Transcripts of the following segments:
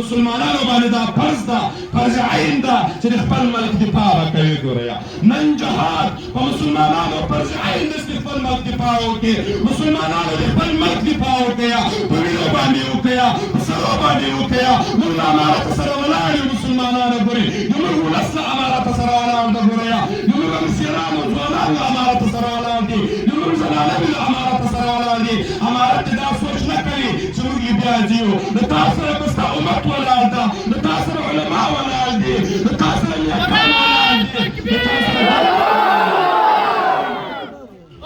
مسلمانانو باندې دا فرض ده، فرض عین ده چې د خپل ملک دفاع به کوي. ګوریا نن جهاد په مسلمانانو فرض عین ده چې خپل ملک دفاع وکړي. مسلمانانو د خپل ملک دفاع وکړي، په وینو باندې وکړي، په سرو باندې وکړي. موږ د امارت سره ولاړ یو مسلمانانو. ګوري زموږ ولس له امارت سره ولاړ ده. ګوریا زموږ مسیرانو ځوانان له امارت سره ولاړ دي، زموږ زنانې له امارت سره ولاړ دي. امارت دا سوچ نه کوي چې موږ بیا ځو. د تاسو سره به ستا امت ولاړ ده، د تاسو سره علما ولاړ دي، د تاسو سره نیکان ولاړ دي، د تاسو سره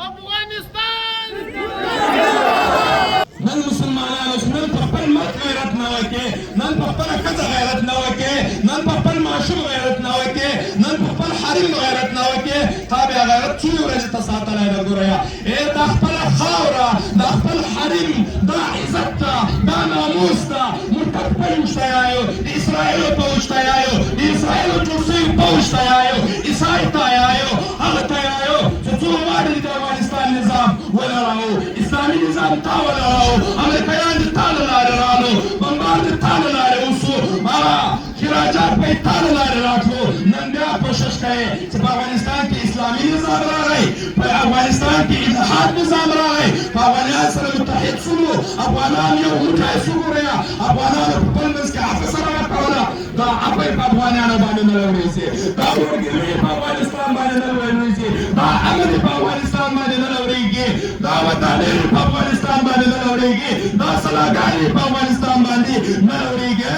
افغانستان. نن مسلمانانو چې نن په خپل ملک غیرت نه وکړي، نن په خپله ښځه غیرت نه وکړي، نن په خپل ماشوم غیرت نه وکړي، نن په خپل حریم غیرت نه وکړي، تا بیا غیرت څو ورځې ته ساتلی ده. ګوریا دا خپله خاوره، دا خپل حریم، دا عزت ده، دا ناموس ده. موږ ته پوج ته یایو، د اسرائیلو پوج ته یایو، د اسرائیلو جوړ شوي پوج ته یایو، عیسای ته یایو، هغه ته یایو چې څو غواړي د افغانستان نظام ولړاو، اسلامي نظام تا ولړاو، امریکایان د تا له لارې رالو، بمبار د تا له لارې وسو، خراجات به یې تا له لارې راتلو. نن بیا کوشش کوي چې په افغانستان کې اسلامي نظام راغی، په افغانستان کې اتحاد نظام راغی، په افغانان سره متحد شولو، افغانان یو موټی شو. ګوریا افغانانو په خپل منځ کې عفه سره وکړله. دا عفه یې په افغانانو باندې نه راوړېږي، دا ورګري یې په افغانستان باندې نه راوړېږي، دا امن یې په افغانستان باندې نه راوړېږي، دا ودانۍ یې په افغانستان باندې نه راوړېږي، دا سلاګانې یې په افغانستان باندې نه راوړېږي.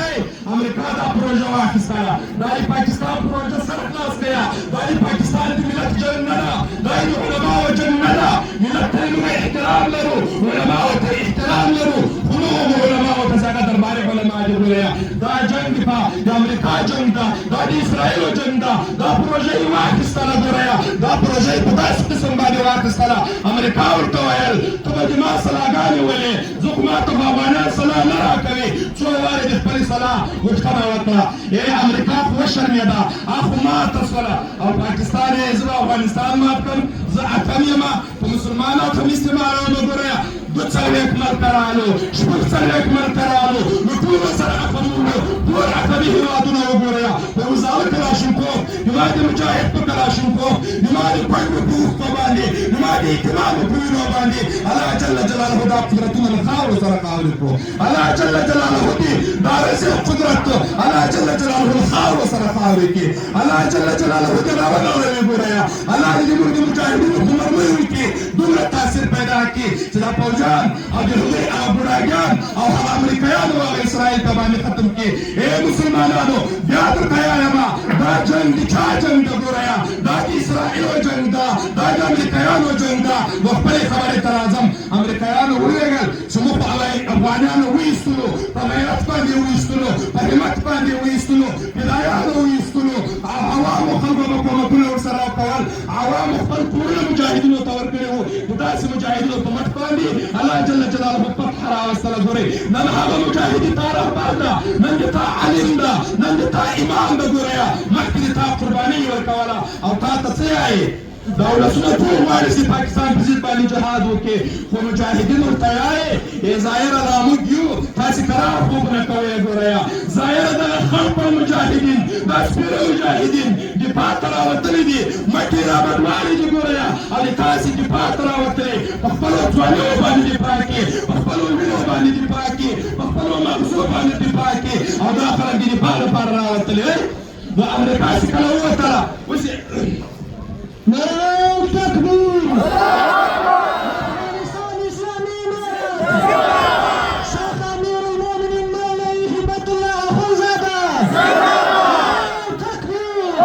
امریکا دا پروژه واخیستله، دا د پاکستان پروژه سره خلاص کړه. دا د پاکستان د ملت جنګ نه ده، دا د علماو جنګ نه ده. ملت ته موږ احترام لرو، علماو ته احترام لرو، خو موږ علماو ته ځکه درباري علما دي. ګوریا دا جنګ د امریکا جنګ ده، دا د اسرائیلو جنګ ده. دا پروژه یې واخیستله. ګوریا دا پروژه یې په داسې قسم باندې واخیستله، امریکا ورته ویل ته به د ما سلاګانې ولې، زه خو ما ته خو افغانان سلا نه راکوي. څو وارې د خپلې سلا غوښتنه وکړه. امریکا خو وشرمېده، خو ماته شوله. او پاکستان یې زه به افغانستان مات کړم، زه اتم یم، په مسلمان اتم استعمالوم. ګوریا دوه څلوېښت ملکه رالو، شپږ څلوېښت ملکه رالو، نو ټولو سره اتمونو، ټول اتمي هېوادونه وګوریا. په وزاره کلاشینکوف، زما د مجاهد په کلاشینکوف، زما د پنډو په اوښکو باندې، زما د اطمینان په وینو باندې الله جل جلاله دا قدرتونه له خاورو سره خاورې کړو. الله جل جلاله دې دا رزق قدرت الله جل جلاله له خاورو سره خاورې کړي. الله جل جلاله دې راولوي. ګوریا الله دې موږ د مجاهدینو په مرمیو کې دومره تاثیر پیدا کړي چې دا پوځیان او د هغوی هغه بوډاګان او هغه امریکایان او هغه اسرائیل ته باندې ختم کړي. مسلمانانو بیا درته وایم دا جنګ د چا جنګ ده؟ ګوریا دا د اسرائیلو جنګ ده، دا د امریکایانو جنګ ده. نو خپلې خبرې ته راځم. امریکایانو ولېږل چې موږ په افغانانو وایستلو، په غیرت باندې وایستلو، په همت باندې وایستلو، فدایانو وایستلو، عوامو خلکو به حکومتونه ورسره کول، عوامو خپل کورونه مجاهدینو ته ورکړي وو. د داسې مجاهدینو په مټ باندې الله جل جلاله فتح راوستله. ګورئ نن هغه مجاهدي تا رهبر ده، نن د تا عالم ده، نن د تا امام ده. ګوریا مخکې د تا قرباني ورکوله او تا ته څه یایې؟ دا ولسونه ټول غواړي چې پاکستان په ضد باندې جهاد وکړي، خو مجاهدین ورته وایي ظاهره دا موږ یو، تاسې کرار خوبونه کوئ. ګوریا ظاهره دغه خلق مجاهدین، دا سپېره مجاهدین دفاع ته راوتلي دي، مټې رابډوالې دي. ګوریا او تاسې دفاع ته راوتلي، په خپلو ځوانیو باندې دفاع کړي، په خپلو وینو باندې دفاع کړي، په خپلو مغزو باندې دفاع کړي. او دا خلک د دفاع لپاره راوتلي. د امریکا چې کله ووتله اوس نعره تکبیر، افغانستان اسلامی شیخ امیر المؤمنین مولانا هبت الله اخوندزاده تکبیر.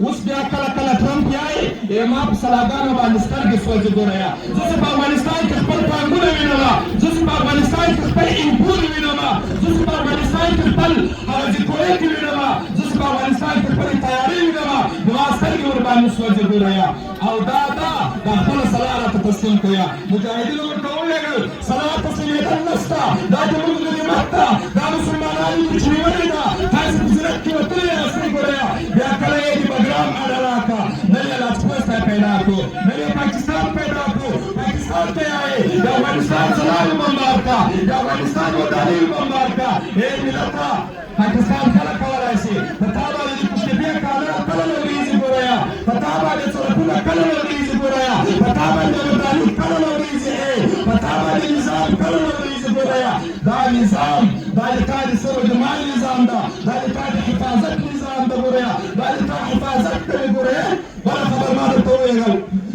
اوس بیا کله کله ټرمپ یایي ما په سلاګانو باندې سترګې سوځي. ګوریا زه چې په افغانستان کې خپل پانګونه وینم، زه چې په افغانستان کې خپل امپور وینم، زه چې په افغانستان کې خپل هوازیکویت وینم، زه چې په افغانستان کې خپلې تیارې وینم، نو ما سترګې ورباندې سوځي. ګوریا او دا خپله سلا راته تسلیم کړه. مجاهدینو ورته ولېږل سلا تسلیمېدل نشته، دا زموږ غنیمت ده، دا مسلمانانو چې نیولې ده، تاسې په زړه کې وتلي یاستئ. ګوریا بیا کله یې د بګرام اډه راکړه، نن یې لاجپوستی پیدا کړو، نن یې پاکستان پیدا کړو. پاکستان ته یې د افغانستان سلا وبمبار کړه. کا یا افغانستان و دلیل بمبار کا اے ملتا پاکستان کله کولای شي پتا باندې پښتني کاله کله لوریږي ګوریا پتا باندې څوکونه کله لوریږي ګوریا پتا باندې دلیل کله لوریږي پتا باندې نظام کله لوریږي ګوریا دا نظام دا د کار سره د مال نظام دا د کار حفاظت نظام دا ګوریا دا د حفاظت کوي ګوریا ولا خبر ما ته ویل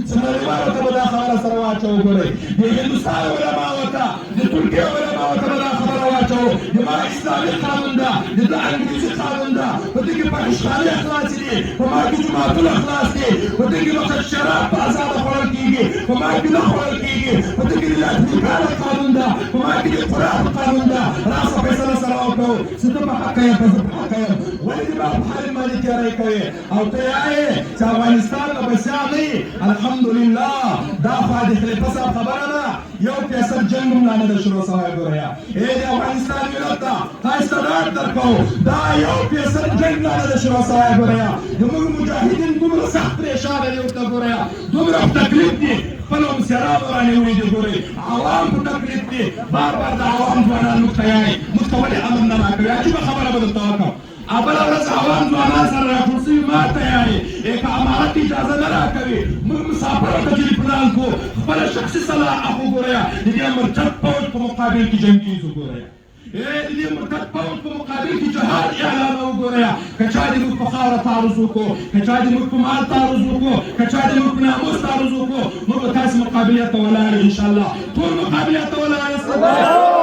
سمریوارو ته دا خبره سره واچو ګورئ د هندوستان علما وته د ترکیه علما وته دا خبره واچو د ما اسلامي قانون دا د انګلیسي قانون دا په دې کې پاکستاني اخلاص دي په ما کې جماعتونه اخلاص دي په دې کې وخت شراب په آزاد خوړل کېږي په ما کې نه خوړل کېږي په دې کې د لاتنیکانو قانون دا په ما کې د قرآن قانون دا راسه فیصله سره وکړو چې ته په حق یې په حق یې ولې دې په حال باندې تیاری کوي او ته یې چې افغانستان له بسیا نه الحمدلله دا فادي خلیفه صاحب خبره ده یو پیسر جنگ هم نه ده شروع سوی ګوریا ای د افغانستان ملت ته تاسو ته ډاډ درکو دا یو پیسر جنگ نه ده شروع سوی ګوریا زموږ مجاهدین دومره سخت پریشان دي ورته ګوریا دومره تکلیف دي خپل مسیرات رانیولي دي ګورئ عوام په تکلیف دي بار بار د عوام ځوانان موږ ته یایي موږ ته ولې امر نه راکوي عجیبه خبره به درته وکړم بله ورځ عوام ځوانان سره راټول سوي ما ته یایي که امارت اجازه نه راکوي موږ مسافرو ته جري پلان کو خپله شخصي صلاح اخو ګوریا د دې مرتد پوځ په مقابل کې جنګېږو ګوریا د دې مرتد پوځ په مقابل کې جهاد اعلانوو ګوریا که چا دې موږ په خاوره تعرض وکړو که چا دې موږ په مال تعرض وکړو که چا دې موږ په ناموس تعرض وکړو موږ به تاسې مقابلیت ته ولاړ انشاءالله ټول مقابلیت ته ولاړ